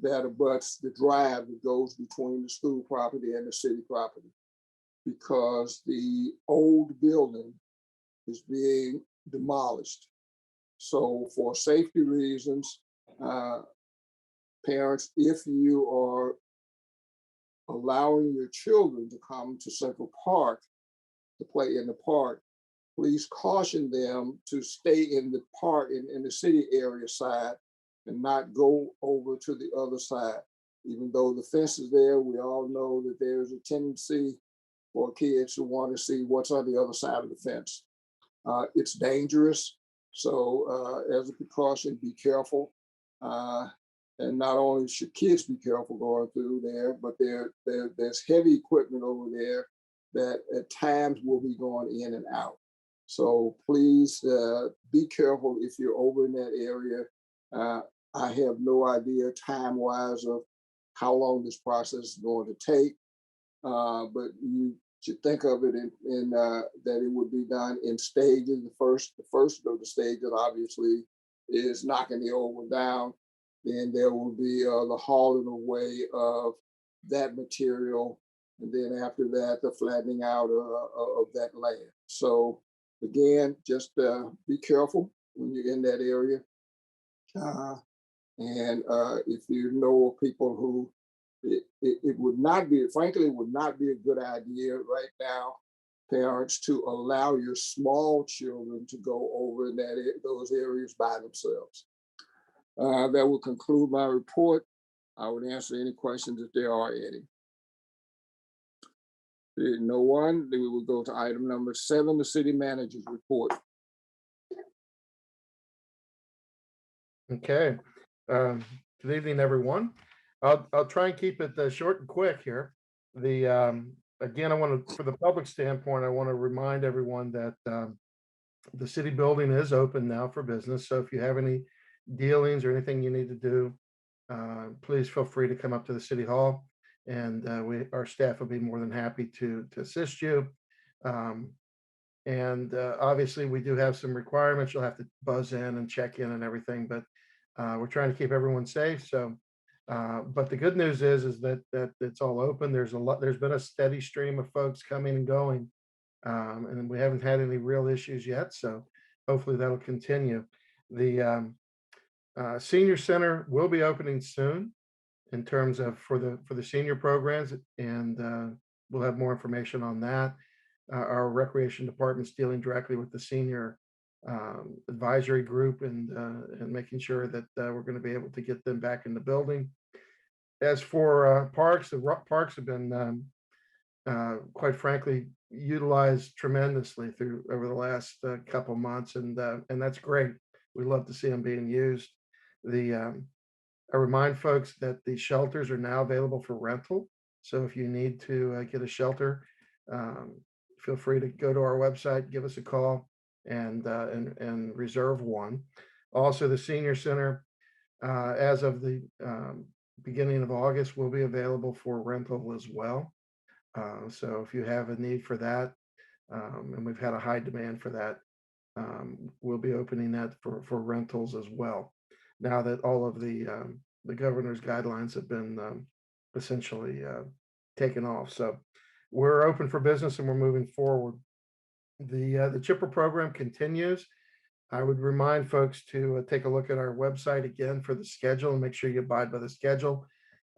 [SPEAKER 1] that abuts the drive that goes between the school property and the city property, because the old building is being demolished. So for safety reasons, parents, if you are allowing your children to come to Central Park to play in the park, please caution them to stay in the park in the city area side and not go over to the other side. Even though the fence is there, we all know that there's a tendency for kids to want to see what's on the other side of the fence. It's dangerous. So as a precaution, be careful. And not only should kids be careful going through there, but there's heavy equipment over there that at times will be going in and out. So please be careful if you're over in that area. I have no idea time-wise of how long this process is going to take, but you should think of it in that it would be done in stages. The first of the stages obviously is knocking the old one down. Then there will be the hauling away of that material, and then after that, the flattening out of that land. So again, just be careful when you're in that area. And if you know people who it would not be, frankly, it would not be a good idea right now, parents, to allow your small children to go over in those areas by themselves. That will conclude my report. I would answer any questions if there are any. No one, then we will go to item number 7, the city manager's report.
[SPEAKER 3] Okay. Good evening, everyone. I'll try and keep it short and quick here. Again, I want to, for the public standpoint, I want to remind everyone that the city building is open now for business. So if you have any dealings or anything you need to do, please feel free to come up to the city hall, and our staff will be more than happy to assist you. And obviously, we do have some requirements. You'll have to buzz in and check in and everything, but we're trying to keep everyone safe. So, but the good news is that it's all open. There's been a steady stream of folks coming and going, and we haven't had any real issues yet. So hopefully that'll continue. The senior center will be opening soon in terms of for the senior programs, and we'll have more information on that. Our recreation department's dealing directly with the senior advisory group and making sure that we're going to be able to get them back in the building. As for parks, parks have been quite frankly utilized tremendously through over the last couple months, and that's great. We love to see them being used. I remind folks that the shelters are now available for rental. So if you need to get a shelter, feel free to go to our website, give us a call, and reserve one. Also, the senior center, as of the beginning of August, will be available for rental as well. So if you have a need for that, and we've had a high demand for that, we'll be opening that for rentals as well. Now that all of the governor's guidelines have been essentially taken off, so we're open for business and we're moving forward. The chipper program continues. I would remind folks to take a look at our website again for the schedule and make sure you abide by the schedule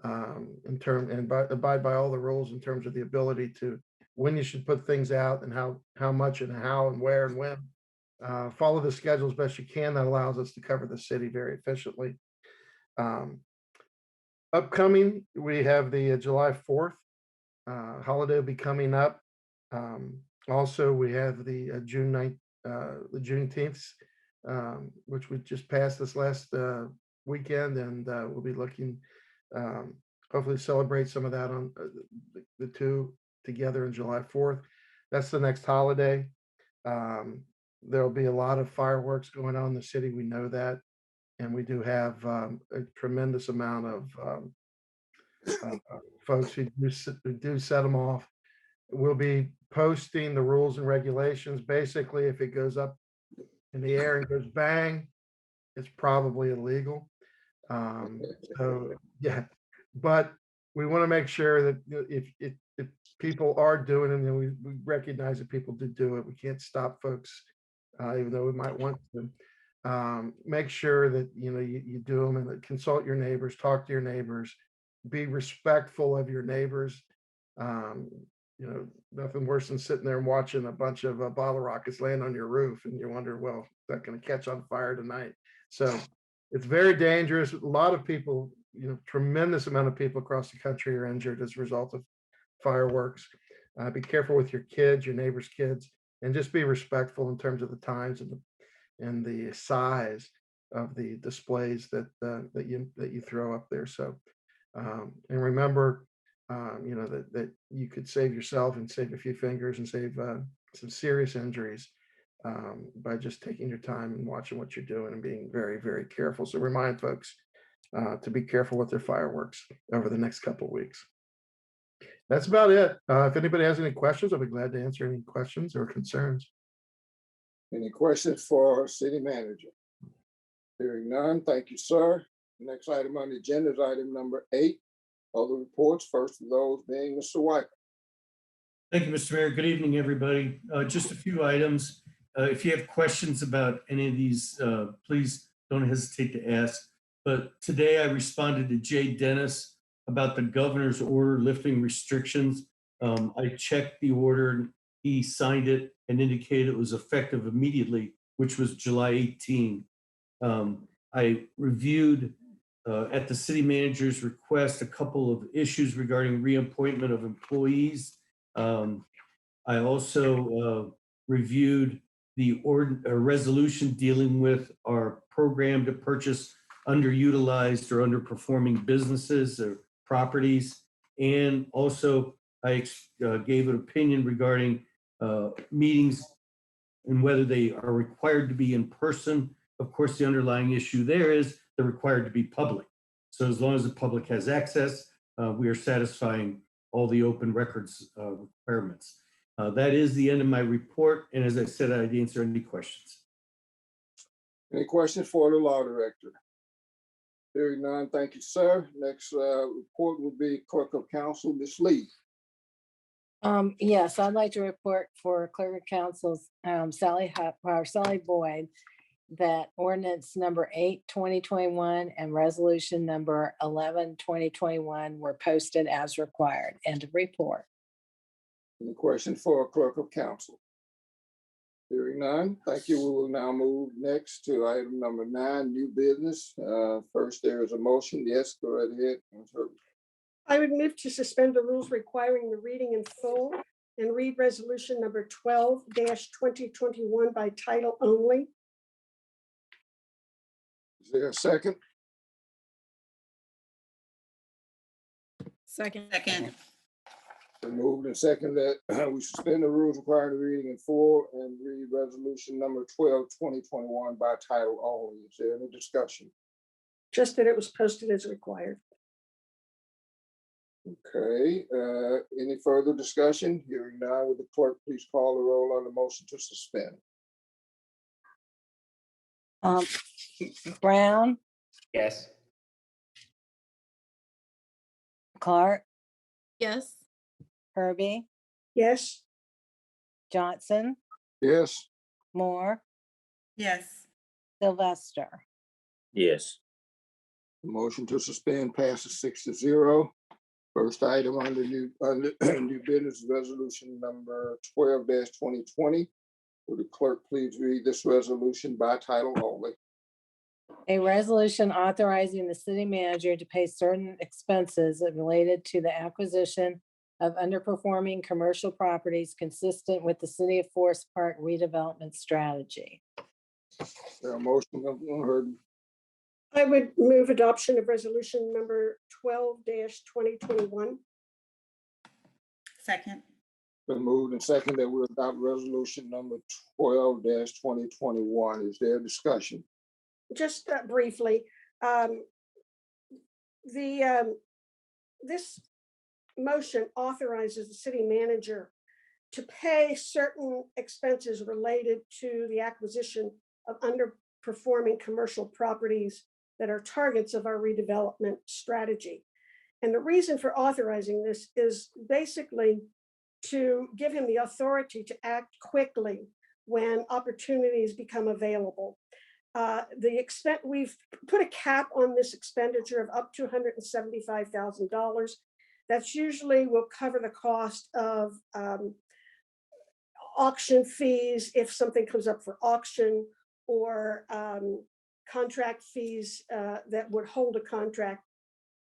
[SPEAKER 3] abide by all the rules in terms of the ability to when you should put things out and how much and how and where and when. Follow the schedule as best you can. That allows us to cover the city very efficiently. Upcoming, we have the July 4th holiday will be coming up. Also, we have the June 9th, the Juneteenth, which we just passed this last weekend, and we'll be looking hopefully celebrate some of that on the two together on July 4th. That's the next holiday. There'll be a lot of fireworks going on in the city. We know that. And we do have a tremendous amount of folks who do set them off. We'll be posting the rules and regulations. Basically, if it goes up in the air and goes bang, it's probably illegal. So yeah, but we want to make sure that if people are doing it, and we recognize that people do it, we can't stop folks, even though we might want to. Make sure that you do them and consult your neighbors, talk to your neighbors, be respectful of your neighbors. Nothing worse than sitting there and watching a bunch of bottle rockets land on your roof, and you wonder, well, is that going to catch on fire tonight? So it's very dangerous. A lot of people, tremendous amount of people across the country are injured as a result of fireworks. Be careful with your kids, your neighbors' kids, and just be respectful in terms of the times and the size of the displays that you throw up there. So, and remember, that you could save yourself and save a few fingers and save some serious injuries by just taking your time and watching what you're doing and being very, very careful. So remind folks to be careful with their fireworks over the next couple of weeks. That's about it. If anybody has any questions, I'll be glad to answer any questions or concerns.
[SPEAKER 1] Any questions for our city manager? Hearing none, thank you, sir. The next item on the agenda is item number 8, other reports. First of those being Mr. White.
[SPEAKER 11] Thank you, Mr. Mayor. Good evening, everybody. Just a few items. If you have questions about any of these, please don't hesitate to ask. But today I responded to Jay Dennis about the governor's order lifting restrictions. I checked the order. He signed it and indicated it was effective immediately, which was July 18. I reviewed at the city manager's request a couple of issues regarding reappointment of employees. I also reviewed the resolution dealing with our program to purchase underutilized or underperforming businesses or properties. And also I gave an opinion regarding meetings and whether they are required to be in person. Of course, the underlying issue there is they're required to be public. So as long as the public has access, we are satisfying all the open records requirements. That is the end of my report. And as I said, I'd answer any questions.
[SPEAKER 1] Any questions for the law director? Hearing none, thank you, sir. Next report will be Clerk of Council, Ms. Lee.
[SPEAKER 7] Yes, I'd like to report for Clerk of Council's Sally Boyd that ordinance number 8/2021 and resolution number 11/2021 were posted as required. End of report.
[SPEAKER 1] Any questions for Clerk of Council? Hearing none, thank you. We will now move next to item number 9, new business. First, there is a motion. Yes, go right ahead. Ms. Herbie.
[SPEAKER 2] I would move to suspend the rules requiring the reading in full and read resolution number 12-2021 by title only.
[SPEAKER 1] Is there a second?
[SPEAKER 4] Second.
[SPEAKER 10] Second.
[SPEAKER 1] Been moved and second that we suspend the rules requiring the reading in full and read resolution number 12/2021 by title only. Is there any discussion?
[SPEAKER 2] Just that it was posted as required.
[SPEAKER 1] Okay, any further discussion? Hearing none, would the clerk please call the roll on the motion to suspend?
[SPEAKER 7] Brown,
[SPEAKER 6] Yes.
[SPEAKER 7] Clark,
[SPEAKER 4] Yes.
[SPEAKER 7] Herbie,
[SPEAKER 2] Yes,
[SPEAKER 7] Johnson,
[SPEAKER 1] Yes,
[SPEAKER 7] Moore,
[SPEAKER 10] Yes.
[SPEAKER 7] Sylvester.
[SPEAKER 8] Yes.
[SPEAKER 1] the motion to suspend passes 6-0. First item under new new business is resolution number 12-2020. Would the clerk please read this resolution by title only?
[SPEAKER 7] A resolution authorizing the city manager to pay certain expenses related to the acquisition of underperforming commercial properties consistent with the City of Forest Park redevelopment strategy.
[SPEAKER 1] Is there a motion? Heard.
[SPEAKER 2] I would move adoption of resolution number 12-2021.
[SPEAKER 10] Second.
[SPEAKER 1] Been moved and second that we adopt resolution number 12-2021. Is there discussion?
[SPEAKER 2] Just briefly, this motion authorizes the city manager to pay certain expenses related to the acquisition of underperforming commercial properties that are targets of our redevelopment strategy. And the reason for authorizing this is basically to give him the authority to act quickly when opportunities become available. We've put a cap on this expenditure of up to $175,000. That's usually will cover the cost of auction fees if something comes up for auction, or contract fees that would hold a contract.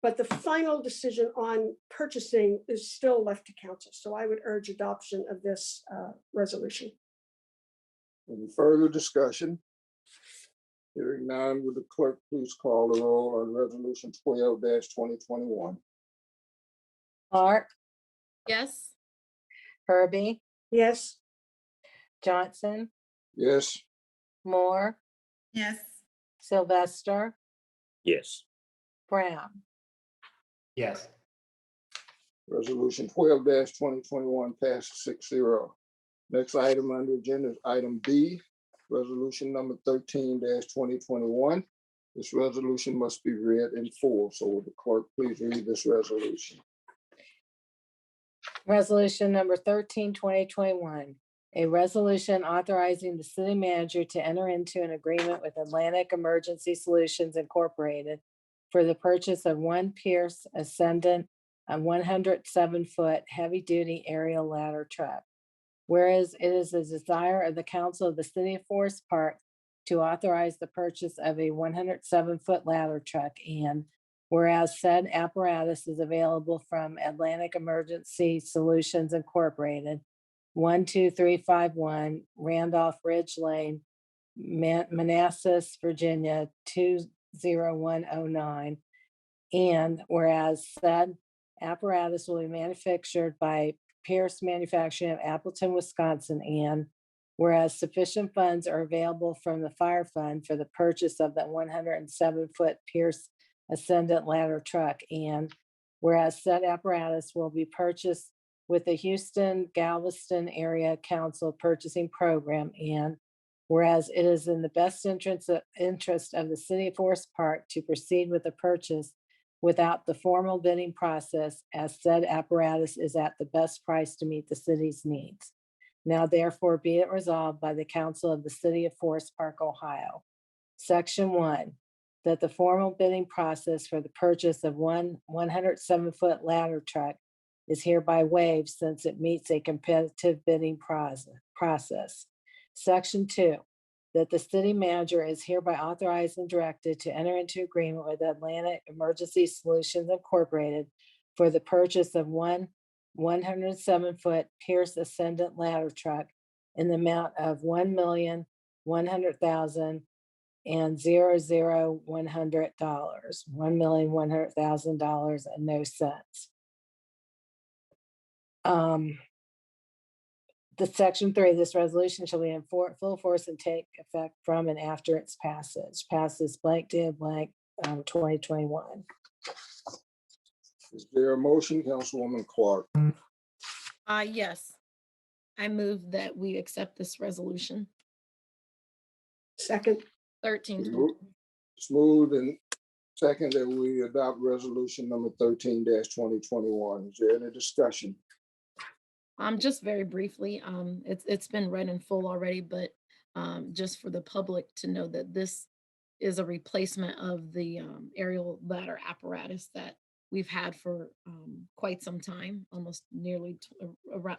[SPEAKER 2] But the final decision on purchasing is still left to council. So I would urge adoption of this resolution.
[SPEAKER 1] Any further discussion? Hearing none, would the clerk please call the roll on resolution 12-2021?
[SPEAKER 7] Clark,
[SPEAKER 4] Yes.
[SPEAKER 7] Herbie,
[SPEAKER 2] Yes,
[SPEAKER 7] Johnson,
[SPEAKER 1] Yes,
[SPEAKER 7] Moore,
[SPEAKER 10] Yes.
[SPEAKER 7] Sylvester,
[SPEAKER 8] Yes.
[SPEAKER 7] Brown.
[SPEAKER 6] Yes.
[SPEAKER 1] resolution 12-2021 passes 6-0. Next item under agenda is item B, resolution number 13-2021. This resolution must be read in full. So will the clerk please read this resolution?
[SPEAKER 7] Resolution number 13/2021, a resolution authorizing the city manager to enter into an agreement with Atlantic Emergency Solutions Incorporated for the purchase of one Pierce Ascendant, a 107-foot heavy-duty aerial ladder truck. Whereas it is the desire of the council of the City of Forest Park to authorize the purchase of a 107-foot ladder truck, and whereas said apparatus is available from Atlantic Emergency Solutions Incorporated, 12351 Randolph Ridge Lane, Manassas, Virginia, 20109. And whereas said apparatus will be manufactured by Pierce Manufacturing of Appleton, Wisconsin, and whereas sufficient funds are available from the fire fund for the purchase of the 107-foot Pierce Ascendant ladder truck, and whereas said apparatus will be purchased with the Houston Galveston Area Council Purchasing Program, and whereas it is in the best interest of the city of Forest Park to proceed with the purchase without the formal bidding process, as said apparatus is at the best price to meet the city's needs. Now therefore be it resolved by the council of the city of Forest Park, Ohio. Section 1, that the formal bidding process for the purchase of one 107-foot ladder truck is hereby waived since it meets a competitive bidding process. Section 2, that the city manager is hereby authorized and directed to enter into agreement with Atlantic Emergency Solutions Incorporated for the purchase of one 107-foot Pierce Ascendant ladder truck in the amount of $1,100,000 and $100,000, $1,100,000 and no cents. The section 3, this resolution shall be in full force and take effect from and after its passage. Passes blank, dated blank, 2021.
[SPEAKER 1] Is there a motion, Councilwoman Clark?
[SPEAKER 4] Yes. I move that we accept this resolution.
[SPEAKER 2] Second,
[SPEAKER 4] 13.
[SPEAKER 1] It's moved and second that we adopt resolution number 13-2021. Is there any discussion?
[SPEAKER 4] Just very briefly, it's been read in full already, but just for the public to know that this is a replacement of the aerial ladder apparatus that we've had for quite some time, almost nearly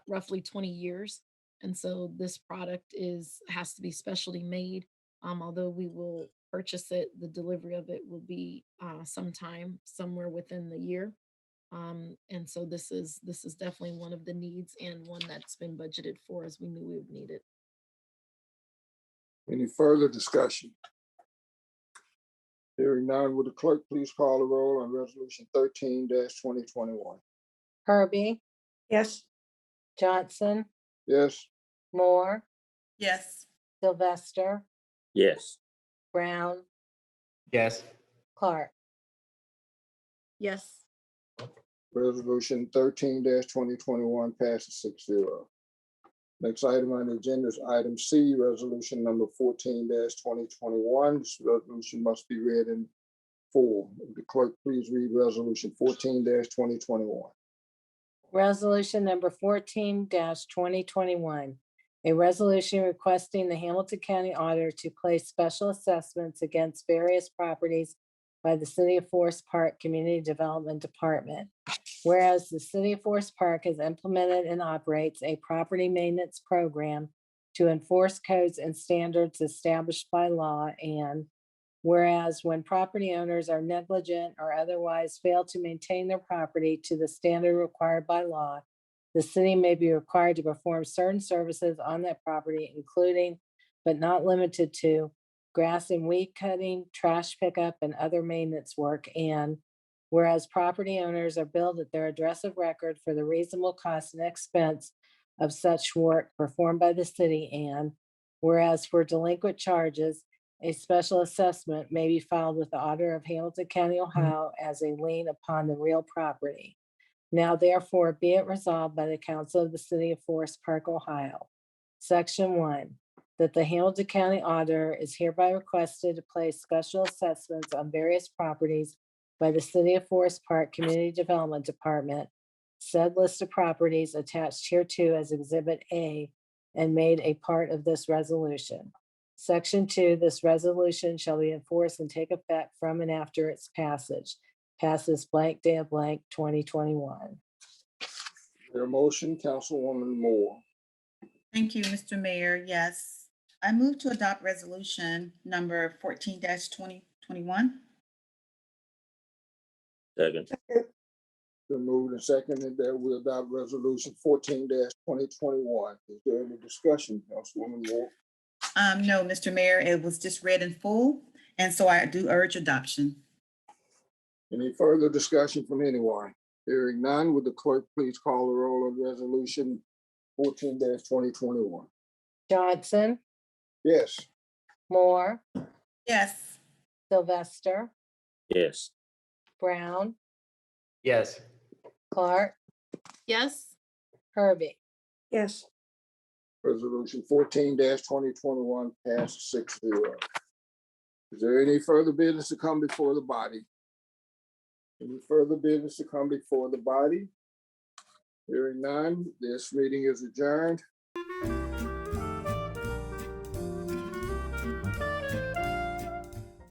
[SPEAKER 4] roughly 20 years. And so this product has to be specialty made. Although we will purchase it, the delivery of it will be sometime somewhere within the year. And so this is definitely one of the needs and one that's been budgeted for, as we knew we would need it.
[SPEAKER 1] Any further discussion? Hearing none, would the clerk please call the roll on resolution 13-2021?
[SPEAKER 7] Herbie,
[SPEAKER 2] yes,
[SPEAKER 7] Johnson,
[SPEAKER 1] Yes,
[SPEAKER 7] Moore,
[SPEAKER 10] Yes.
[SPEAKER 7] Sylvester,
[SPEAKER 8] Yes.
[SPEAKER 7] Brown,
[SPEAKER 6] Yes.
[SPEAKER 7] Clark.
[SPEAKER 4] Yes.
[SPEAKER 1] resolution 13-2021 passes 6-0. Next item on the agenda is item C, resolution number 14-2021. This resolution must be read in full. Would the clerk please read resolution 14-2021?
[SPEAKER 7] Resolution number 14-2021. A resolution requesting the Hamilton County Auditor to place special assessments against various properties by the City of Forest Park Community Development Department. Whereas the City of Forest Park has implemented and operates a property maintenance program to enforce codes and standards established by law, and whereas when property owners are negligent or otherwise fail to maintain their property to the standard required by law, the city may be required to perform certain services on that property, including but not limited to grass and weed cutting, trash pickup, and other maintenance work. And whereas property owners are billed at their address of record for the reasonable cost and expense of such work performed by the city, and whereas for delinquent charges, a special assessment may be filed with the auditor of Hamilton County, Ohio, as a lien upon the real property. Now therefore be it resolved by the Council of the City of Forest Park, Ohio. Section 1, that the Hamilton County Auditor is hereby requested to place special assessments on various properties by the City of Forest Park Community Development Department, said list of properties attached hereto as Exhibit A and made a part of this resolution. Section 2, this resolution shall be enforced and take effect from and after its passage. Passes blank, dated blank, 2021.
[SPEAKER 1] Their motion, Councilwoman Moore.
[SPEAKER 10] Thank you, Mr. Mayor. Yes. I move to adopt resolution number 14-2021.
[SPEAKER 8] Second.
[SPEAKER 1] Been moved and seconded that we adopt resolution 14-2021. Is there any discussion, Councilwoman Moore?
[SPEAKER 10] No, Mr. Mayor, it was just read in full, and so I do urge adoption.
[SPEAKER 1] Any further discussion from anyone? Hearing none, would the clerk please call the roll on resolution 14-2021?
[SPEAKER 7] Johnson,
[SPEAKER 1] Yes,
[SPEAKER 7] Moore,
[SPEAKER 10] Yes.
[SPEAKER 7] Sylvester,
[SPEAKER 8] Yes.
[SPEAKER 7] Brown,
[SPEAKER 6] Yes.
[SPEAKER 7] Clark,
[SPEAKER 4] Yes.
[SPEAKER 7] Herbie,
[SPEAKER 2] Yes.
[SPEAKER 1] Resolution 14-2021 passes 6-0. Is there any further business to come before the body? Any further business to come before the body? Hearing none, this meeting is adjourned.